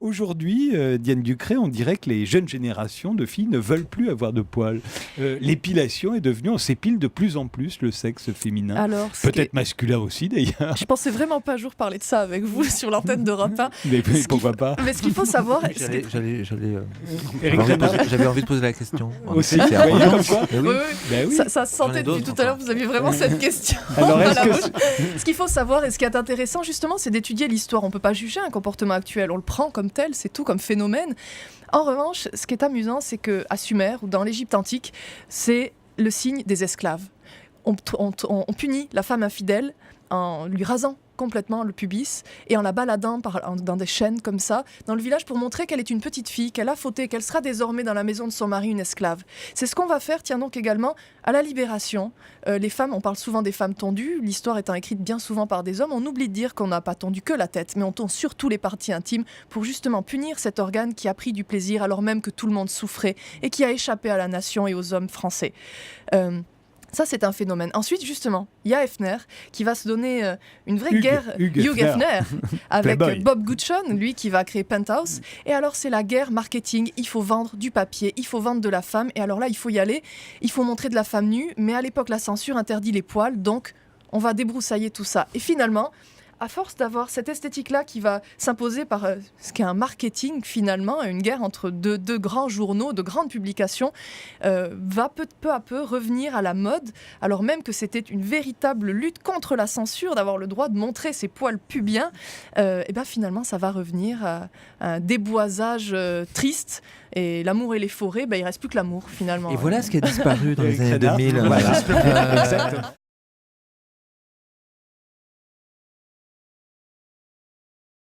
Aujourd'hui, Diane Ducré, on dirait que les jeunes générations de filles ne veulent plus avoir de poils. L'épilation est devenue, on s'épile de plus en plus le sexe féminin. Alors, peut-être masculin aussi d'ailleurs. Je pensais vraiment pas un jour parler de ça avec vous sur l'antenne d'Europe 1. Mais pourquoi pas? Mais ce qu'il faut savoir... J'avais envie de poser la question. Aussi, vous voyez comme quoi? Oui. Ça se sentait depuis tout à l'heure, vous aviez vraiment cette question. Alors, ce qu'il faut savoir et ce qui est intéressant justement, c'est d'étudier l'histoire. On ne peut pas juger un comportement actuel, on le prend comme tel, c'est tout, comme phénomène. En revanche, ce qui est amusant, c'est qu'à Sumer ou dans l'Égypte antique, c'est le signe des esclaves. On punit la femme infidèle en lui rasant complètement le pubis et en la baladant dans des chaînes comme ça dans le village pour montrer qu'elle est une petite fille, qu'elle a fauté, qu'elle sera désormais dans la maison de son mari une esclave. C'est ce qu'on va faire, tiens donc également à la Libération. Les femmes, on parle souvent des femmes tondues, l'histoire étant écrite bien souvent par des hommes, on oublie de dire qu'on n'a pas tondu que la tête, mais on tond surtout les parties intimes pour justement punir cet organe qui a pris du plaisir alors même que tout le monde souffrait et qui a échappé à la nation et aux hommes français. Ça, c'est un phénomène. Ensuite, justement, il y a Hefner qui va se donner une vraie guerre. Hugh Hefner, avec Bob Gutschon, lui qui va créer Penthouse. Et alors, c'est la guerre marketing. Il faut vendre du papier, il faut vendre de la femme. Et alors là, il faut y aller. Il faut montrer de la femme nue. Mais à l'époque, la censure interdit les poils. Donc, on va débroussailler tout ça. Et finalement, à force d'avoir cette esthétique-là qui va s'imposer par ce qu'est un marketing finalement, une guerre entre deux grands journaux, de grandes publications, va peu à peu revenir à la mode, alors même que c'était une véritable lutte contre la censure, d'avoir le droit de montrer ses poils pubiens. Et bien finalement, ça va revenir à un déboisage triste. Et l'amour et les forêts, il ne reste plus que l'amour finalement. Et voilà ce qui a disparu dans les années 2000. Voilà. Exactement.